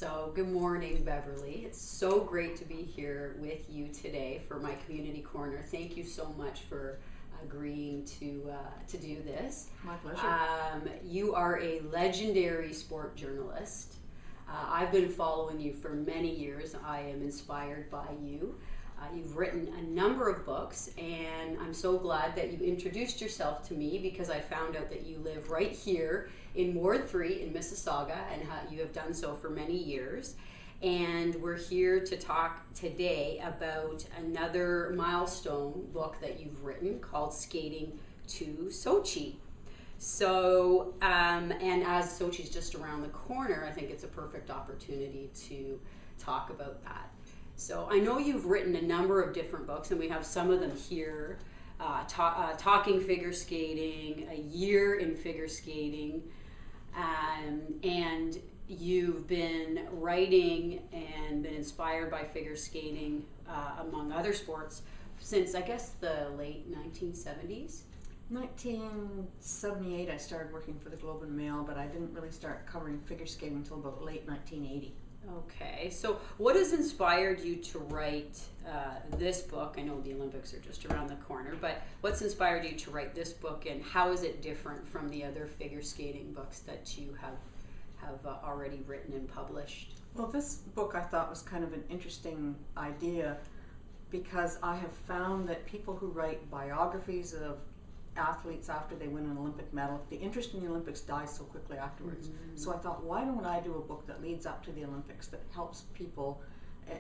So good morning, Beverley. It's so great to be here with you today for my community corner. Thank you so much for agreeing to do this. My pleasure. You are a legendary sport journalist. I've been following you for many years. I am inspired by you. You've written a number of books, and I'm so glad that you introduced yourself to me because I found out that you live right here in Ward 3 in Mississauga, and you have done so for many years. And we're here to talk today about another milestone book that you've written called Skating to Sochi. So, and as Sochi's just around the corner, I think it's a perfect opportunity to talk about that. So I know you've written a number of different books, and we have some of them here. Talking Figure Skating, A Year in Figure Skating, and you've been writing and been inspired by figure skating, among other sports, since I guess the late 1970s. 1978 I started working for the Globe and Mail, but I didn't really start covering figure skating until about late 1980. Okay, so what has inspired you to write this book? I know the Olympics are just around the corner, but what's inspired you to write this book, and how is it different from the other figure skating books that you have already written and published? Well, this book I thought was kind of an interesting idea because I have found that people who write biographies of athletes after they win an Olympic medal, the interest in the Olympics dies so quickly afterwards. Mm-hmm. So I thought, why don't I do a book that leads up to the Olympics that helps people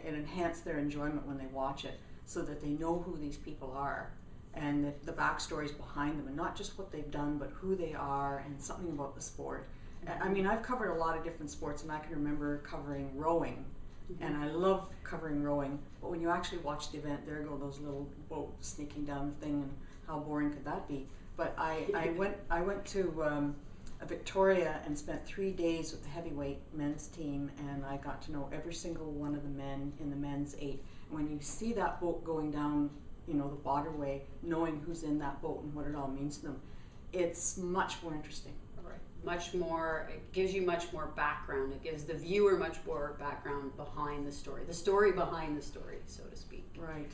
and enhance their enjoyment when they watch it, so that they know who these people are and the backstories behind them, and not just what they've done, but who they are and something about the sport. Mm-hmm. I mean, I've covered a lot of different sports, and I can remember covering rowing. Mm-hmm. And I love covering rowing, but when you actually watch the event, there go those little boats sneaking down the thing, and how boring could that be? But I went to Victoria and spent 3 days with the heavyweight men's team, and I got to know every single one of the men in the men's 8. And when you see that boat going down, the waterway, knowing who's in that boat and what it all means to them, it's much more interesting. Much more, it gives you much more background. It gives the viewer much more background behind the story behind the story, so to speak. Right.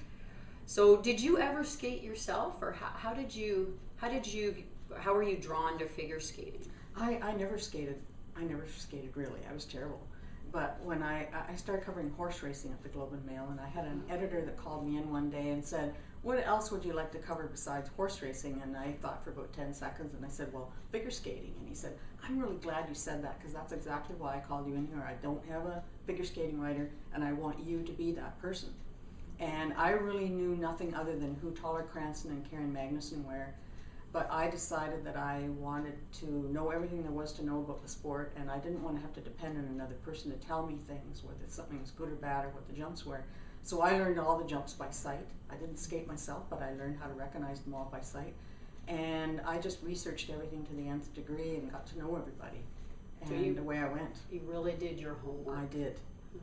So did you ever skate yourself, or how were you drawn to figure skating? I never skated. I never skated, really. I was terrible. But when I started covering horse racing at the Globe and Mail, and I had an editor that called me in one day and said, what else would you like to cover besides horse racing? And I thought for about 10 seconds, and I said, well, figure skating. And he said, I'm really glad you said that, because that's exactly why I called you in here. I don't have a figure skating writer, and I want you to be that person. And I really knew nothing other than who Toller Cranston and Karen Magnuson were, but I decided that I wanted to know everything there was to know about the sport, and I didn't want to have to depend on another person to tell me things, whether something was good or bad or what the jumps were. So I learned all the jumps by sight. I didn't skate myself, but I learned how to recognize them all by sight. And I just researched everything to the nth degree and got to know everybody. And away I went. You really did your homework. I did.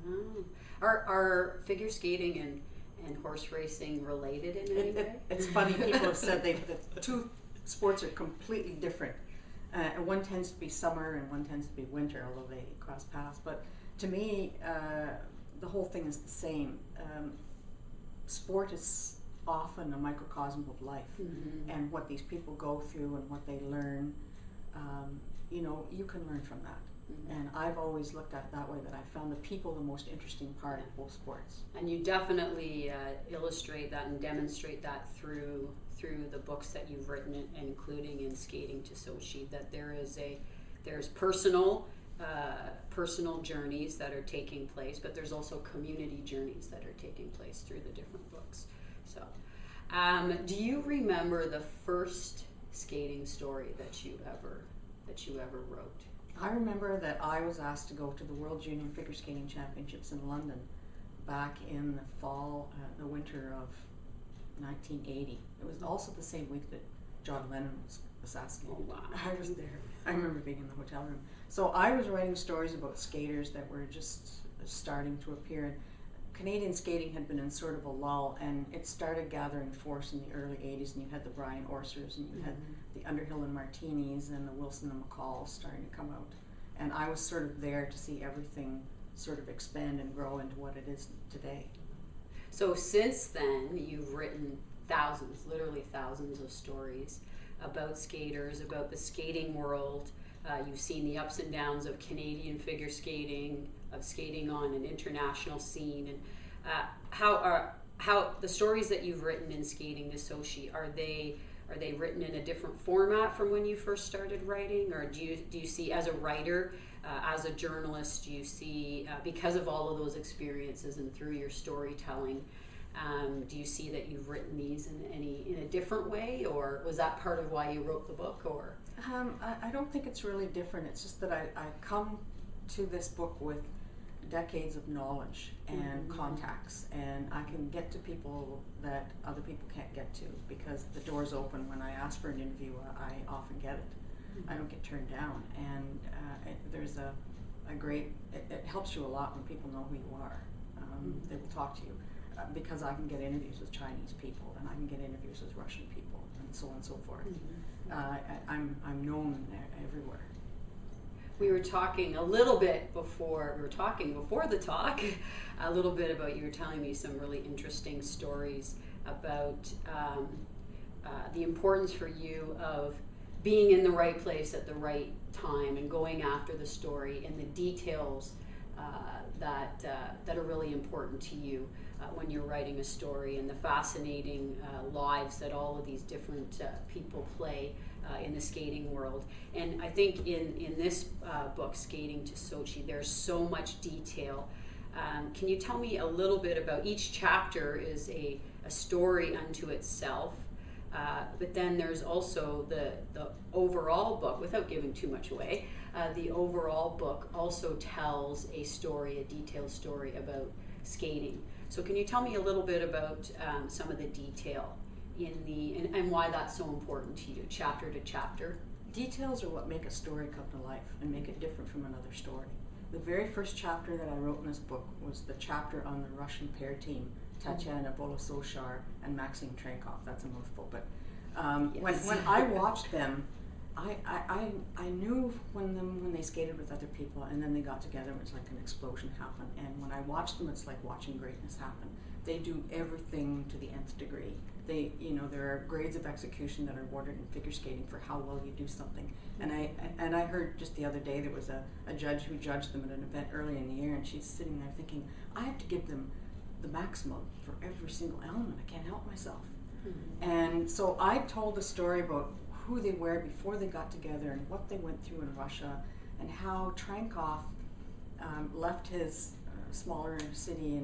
Mm-hmm. Are figure skating and horse racing related in any way? It's funny, people have said the two sports are completely different. And one tends to be summer and one tends to be winter, although they cross paths. But to me, the whole thing is the same. Sport is often a microcosm of life, mm-hmm. and what these people go through and what they learn. You can learn from that. Mm-hmm. And I've always looked at it that way, that I found the people the most interesting part of both sports. And you definitely illustrate that and demonstrate that through the books that you've written, including in Skating to Sochi, that there's personal journeys that are taking place, but there's also community journeys that are taking place through the different books. So, do you remember the first skating story that you ever wrote? I remember that I was asked to go to the World Junior Figure Skating Championships in London back in the winter of 1980. It was also the same week that John Lennon was assassinated. Oh, wow. I was there. I remember being in the hotel room. So I was writing stories about skaters that were just starting to appear. Canadian skating had been in sort of a lull, and it started gathering force in the early 80s, and you had the Brian Orsers, and you had the Underhill and Martinis, and the Wilson and McCalls starting to come out. And I was sort of there to see everything sort of expand and grow into what it is today. So since then, you've written thousands, literally thousands of stories about skaters, about the skating world. You've seen the ups and downs of Canadian figure skating, of skating on an international scene, and how the stories that you've written in Skating to Sochi, are they written in a different format from when you first started writing, or do you see, as a writer, as a journalist, do you see, because of all of those experiences and through your storytelling, do you see that you've written these in a different way, or was that part of why you wrote the book? Or I don't think it's really different. It's just that I come to this book with decades of knowledge and contacts, and I can get to people that other people can't get to, because the door's open. When I ask for an interview, I often get it. I don't get turned down, and there's a great, it helps you a lot when people know who you are. They will talk to you, because I can get interviews with Chinese people, and I can get interviews with Russian people, and so on and so forth. I'm known everywhere. We were talking a little bit before, the talk, a little bit about, you were telling me some really interesting stories about the importance for you of being in the right place at the right time and going after the story, and the details that are really important to you when you're writing a story, and the fascinating lives that all of these different people play in the skating world. And I think in this book, Skating to Sochi, there's so much detail. Can you tell me a little bit about, each chapter is a story unto itself, but then there's also the overall book, without giving too much away, the overall book also tells a story, a detailed story about skating. So can you tell me a little bit about some of the detail and why that's so important to you, chapter to chapter? Details are what make a story come to life and make it different from another story. The very first chapter that I wrote in this book was the chapter on the Russian pair team, Tatiana Bolosovchar and Maxim Trenkov. That's a mouthful, but when I watched them, I knew when they skated with other people and then they got together, it was like an explosion happened. And when I watched them, it's like watching greatness happen. They do everything to the nth degree. There are grades of execution that are awarded in figure skating for how well you do something. And I heard just the other day there was a judge who judged them at an event early in the year, and she's sitting there thinking, I have to give them the maximum for every single element. I can't help myself. And so I told the story about who they were before they got together and what they went through in Russia, and how Trenkov left his smaller city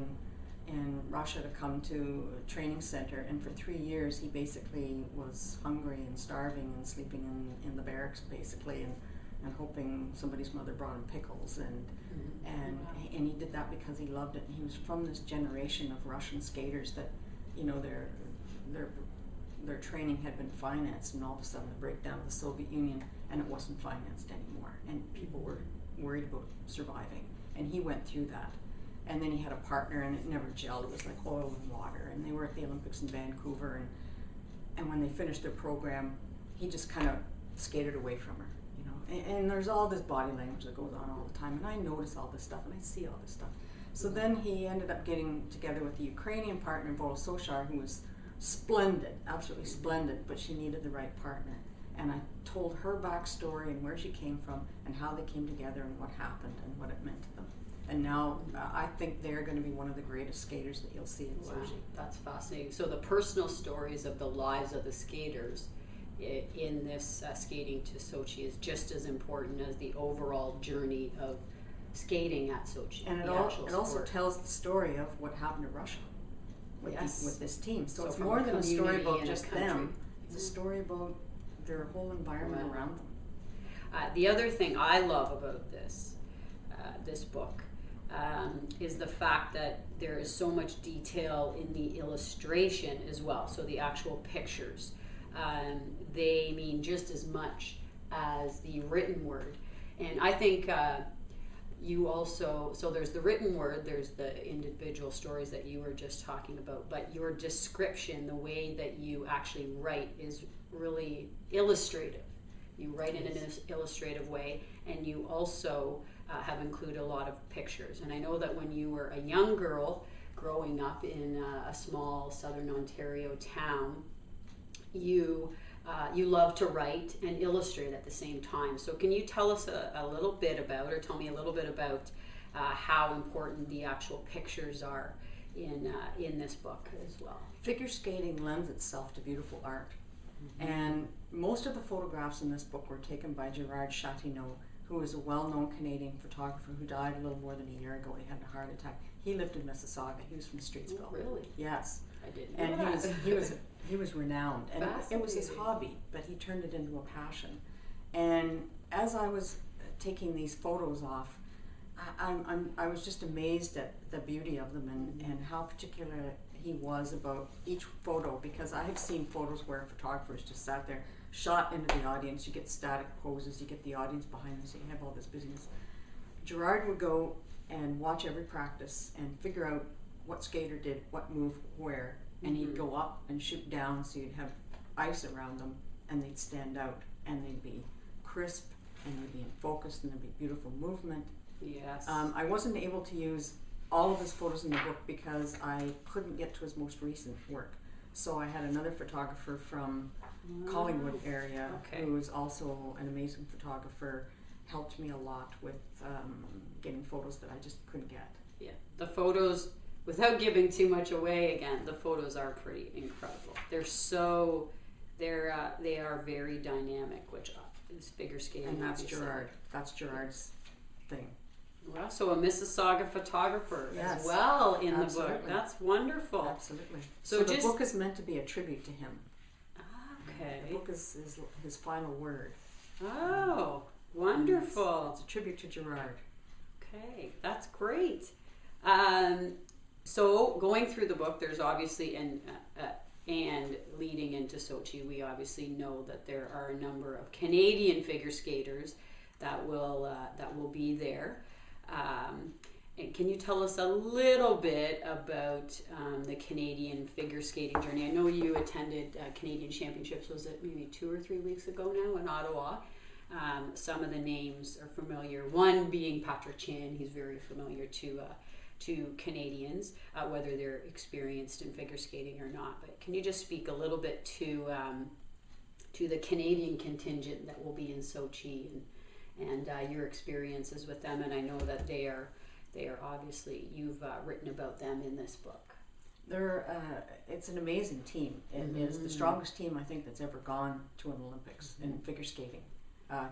in Russia to come to a training center, and for 3 years he basically was hungry and starving and sleeping in the barracks basically, and hoping somebody's mother brought him pickles, and he did that because he loved it. And he was from this generation of Russian skaters that, their training had been financed, and all of a sudden the breakdown of the Soviet Union, and it wasn't financed anymore, and people were worried about surviving, and he went through that. And then he had a partner, and it never gelled. It was like oil and water, and they were at the Olympics in Vancouver, and when they finished their program, he just kind of skated away from her, and there's all this body language that goes on all the time, and I notice all this stuff, and I see all this stuff. So then he ended up getting together with the Ukrainian partner, Bolosovchar, who was splendid, absolutely splendid, but she needed the right partner. And I told her backstory and where she came from and how they came together and what happened and what it meant to them. And now I think they're going to be one of the greatest skaters that you'll see in Sochi. That's fascinating. So the personal stories of the lives of the skaters in this Skating to Sochi is just as important as the overall journey of skating at Sochi. And it also tells the story of what happened to Russia with this team. So it's more than a story about just them. It's a story about their whole environment around them. The other thing I love about this book is the fact that there is so much detail in the illustration as well. So the actual pictures, they mean just as much as the written word. And I think you also, so there's the written word, there's the individual stories that you were just talking about, but your description, the way that you actually write, is really illustrative. You write in an illustrative way, and you also have included a lot of pictures. And I know that when you were a young girl growing up in a small southern Ontario town, you love to write and illustrate at the same time. So can you tell us a little bit about, or tell me a little bit about how important the actual pictures are in this book as well? Figure skating lends itself to beautiful art. And most of the photographs in this book were taken by Gerard Chatineau, who is a well-known Canadian photographer who died a little more than a year ago. He had a heart attack. He lived in Mississauga. He was from Streetsville. Oh, really? Yes. I didn't know And that. he was renowned. And it was his hobby, but he turned it into a passion. And as I was taking these photos off, I was just amazed at the beauty of them and how particular he was about each photo, because I have seen photos where photographers just sat there, shot into the audience. You get static poses, you get the audience behind them, so you have all this busyness. Gerard would go and watch every practice and figure out what skater did what move where, and he'd go up and shoot down, so you'd have ice around them, and they'd stand out, and they'd be crisp, and they'd be in focus, and there'd be beautiful movement. Yes. I wasn't able to use all of his photos in the book because I couldn't get to his most recent work. So I had another photographer from Collingwood area who is also an amazing photographer, helped me a lot with getting photos that I just couldn't get. Yeah, the photos, without giving too much away again, the photos are pretty incredible. They are very dynamic, which is figure skating. And that's obviously. Gerard. That's Gerard's thing. Wow, so a Mississauga photographer Yes. as well in the Absolutely. book. That's wonderful. Absolutely. So the just- book is meant to be a tribute to him. Okay. The book is his final word. Oh, wonderful. It's a tribute to Gerard. Okay, that's great. So going through the book, there's obviously and leading into Sochi, we obviously know that there are a number of Canadian figure skaters that will be there. And can you tell us a little bit about the Canadian figure skating journey? I know you attended Canadian Championships, was it maybe 2 or 3 weeks ago now in Ottawa? Some of the names are familiar. One being Patrick Chan, he's very familiar to Canadians, whether they're experienced in figure skating or not. But can you just speak a little bit to the Canadian contingent that will be in Sochi and your experiences with them? And I know that they are obviously, you've written about them in this book. It's an amazing team. It is the strongest team I think that's ever gone to an Olympics in figure skating.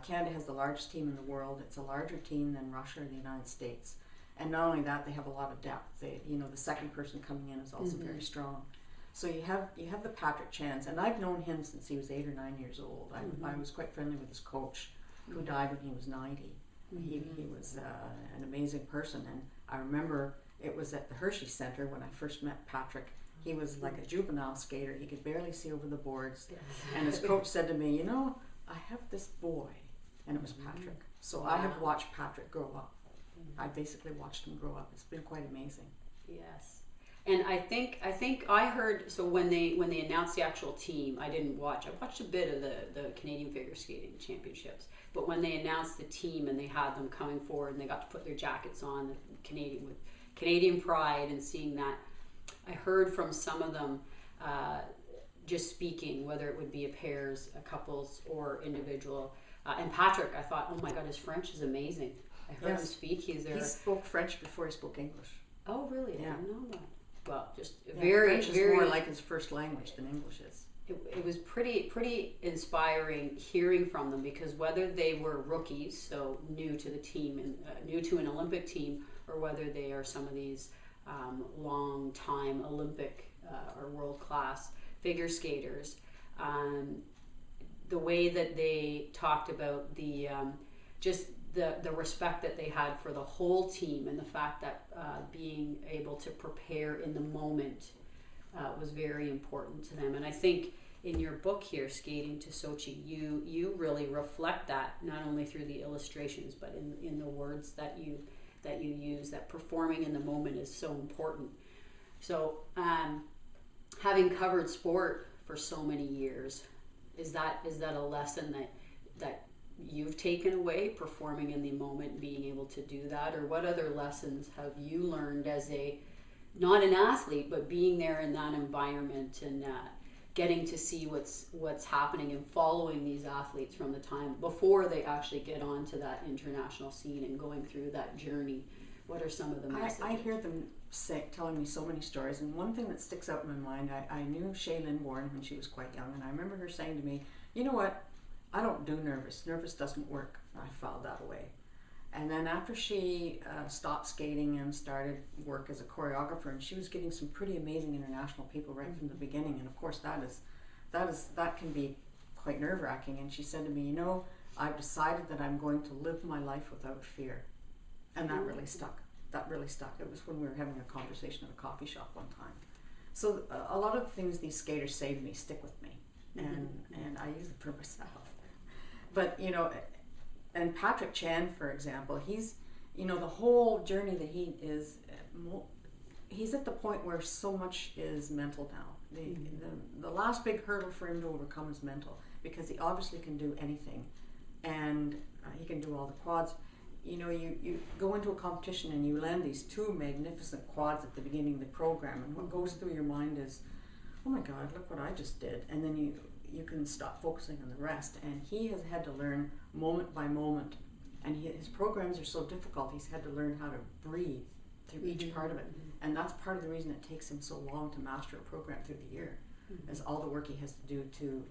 Canada has the largest team in the world. It's a larger team than Russia or the United States. And not only that, they have a lot of depth. The second person coming in is also very strong. So you have the Patrick Chans, and I've known him since he was 8 or 9 years old. I was quite friendly with his coach, who died when he was 90. He was an amazing person, and I remember it was at the Hershey Center when I first met Patrick. He was like a juvenile skater. He could barely see over the boards. And his coach said to me, I have this boy, and it was Patrick. So I have watched Patrick grow up. I basically watched him grow up. It's been quite amazing. Yes. And I think I heard, so when they announced the actual team, I didn't watch. I watched a bit of the Canadian Figure Skating Championships, but when they announced the team and they had them coming forward and they got to put their jackets on, with Canadian pride, and seeing that, I heard from some of them just speaking, whether it would be a pairs, a couples, or individual. And Patrick, I thought, oh my God, his French is amazing. I heard him speak. He spoke French before he spoke English. Oh, really? I didn't know that. Well, just French is more like his first language than English is. It was pretty inspiring hearing from them, because whether they were rookies, so new to the team and new to an Olympic team, or whether they are some of these long-time Olympic or world-class figure skaters, the way that they talked about the respect that they had for the whole team, and the fact that being able to prepare in the moment was very important to them. And I think in your book here, Skating to Sochi, you really reflect that, not only through the illustrations, but in the words that you use, that performing in the moment is so important. So having covered sport for so many years, is that a lesson that you've taken away performing in the moment, being able to do that, or what other lessons have you learned as a, not an athlete, but being there in that environment and getting to see what's happening and following these athletes from the time before they actually get onto that international scene and going through that journey? What are some of the messages? I hear them telling me so many stories, and one thing that sticks out in my mind, I knew Shaylin Bourne when she was quite young, and I remember her saying to me, you know what, I don't do nervous. Nervous doesn't work. I filed that away. And then after she stopped skating and started work as a choreographer, and she was getting some pretty amazing international people right from the beginning, and of course that can be quite nerve-wracking. And she said to me, you know, I've decided that I'm going to live my life without fear. And that really stuck. That really stuck. It was when we were having a conversation at a coffee shop one time. So a lot of the things these skaters say to me stick with me, and I use them for myself. But you know, and Patrick Chan, for example, he's, you know, the whole journey that he is, he's at the point where so much is mental now. The last big hurdle for him to overcome is mental, because he obviously can do anything, and he can do all the quads. You know, you go into a competition and you land these two magnificent quads at the beginning of the program, and what goes through your mind is, oh my God, look what I just did. And then you can stop focusing on the rest. And he has had to learn moment by moment. And his programs are so difficult, he's had to learn how to breathe through each part of it. And that's part of the reason it takes him so long to master a program through the year, is all the work he has to do to,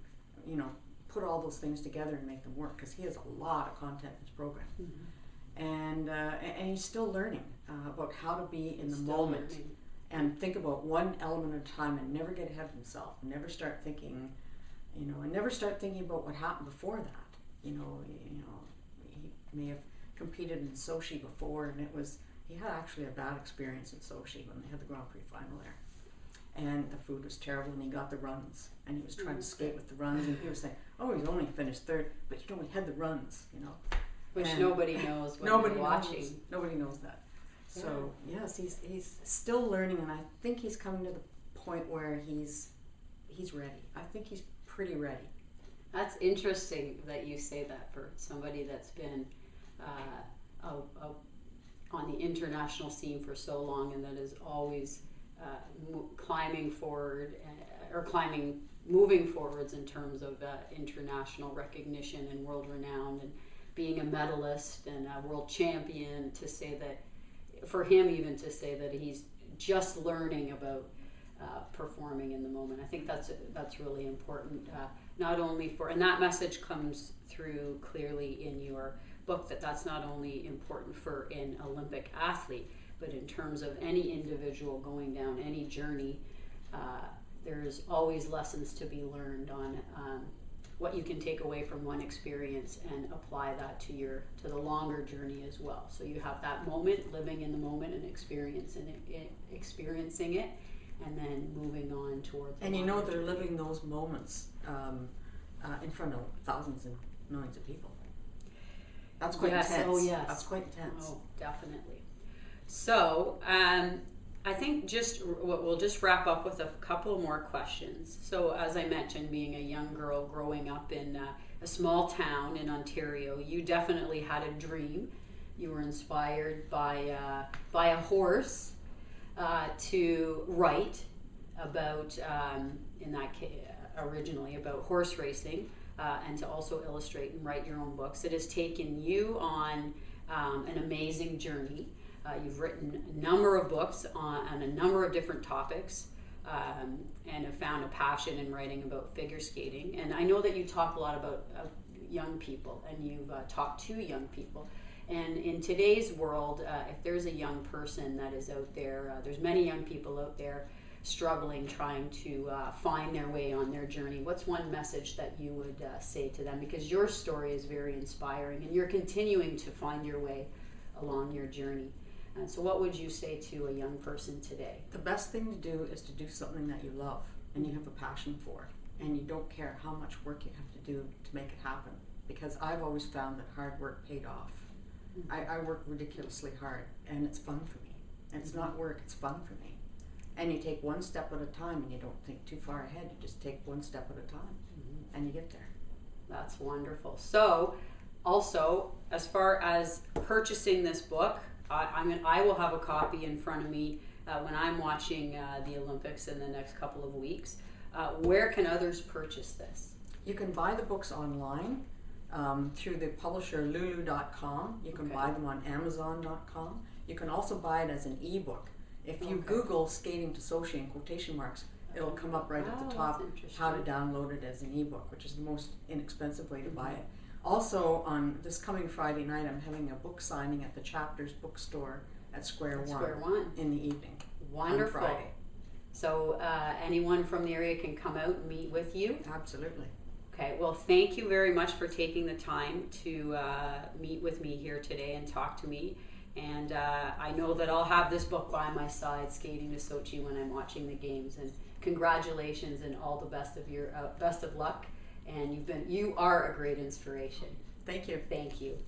you know, put all those things together and make them work, because he has a lot of content in his program. And he's still learning about how to be in the moment and think about one element at a time and never get ahead of himself. Never start thinking, you know, and never start thinking about what happened before that. You know, he may have competed in Sochi before, and he had actually a bad experience in Sochi when they had the Grand Prix final there. And the food was terrible, and he got the runs, and he was trying to skate with the runs, and he was saying, oh, he's only finished third, but you know, he had the runs, you know. Which nobody knows when they're watching. Nobody knows that. So yes, he's still learning, and I think he's coming to the point where he's ready. I think he's pretty ready. That's interesting that you say that for somebody that's been on the international scene for so long, and that is always climbing forward moving forwards in terms of international recognition and world renown, and being a medalist and a world champion. To say that, for him even to say that he's just learning about performing in the moment, I think that's really important. Not only for, and that message comes through clearly in your book, that's not only important for an Olympic athlete, but in terms of any individual going down any journey, there's always lessons to be learned on what you can take away from one experience and apply that to the longer journey as well. So you have that moment, living in the moment and experiencing it, and then moving on towards the and you know they're journey. living those moments in front of thousands and millions of people. That's quite intense. Oh yes. That's quite intense. Oh, definitely. So I think we'll just wrap up with a couple more questions. So as I mentioned, being a young girl growing up in a small town in Ontario, you definitely had a dream. You were inspired by a horse to write about, in that case, originally about horse racing, and to also illustrate and write your own books. It has taken you on an amazing journey. You've written a number of books on a number of different topics, and have found a passion in writing about figure skating. And I know that you talk a lot about young people, and you've talked to young people. And in today's world, if there's a young person that is out there, there's many young people out there struggling, trying to find their way on their journey. What's one message that you would say to them? Because your story is very inspiring, and you're continuing to find your way along your journey. And so what would you say to a young person today? The best thing to do is to do something that you love and you have a passion for, and you don't care how much work you have to do to make it happen. Because I've always found that hard work paid off. I work ridiculously hard, and it's fun for me. And it's not work, it's fun for me. And you take one step at a time, and you don't think too far ahead. You just take one step at a time, and you get there. That's wonderful. So Also, as far as purchasing this book, I will have a copy in front of me when I'm watching the Olympics in the next couple of weeks. Where can others purchase this? You can buy the books online through the publisher lulu.com. You can Okay. buy them on amazon.com. You can also buy it as an ebook. If you Okay. Google skating to Sochi in quotation marks, it'll come up right at the top That's interesting. how to download it as an ebook, which is the most inexpensive way to buy it. Also, on this coming Friday night, I'm having a book signing at the Chapters bookstore at Square One in the evening. Wonderful. On Friday. So anyone from the area can come out and meet with you. Absolutely. Okay, well, thank you very much for taking the time to meet with me here today and talk to me. And I know that I'll have this book by my side, Skating to Sochi, when I'm watching the games. And congratulations and all the best of luck. And you are a great inspiration. Thank you. Thank you.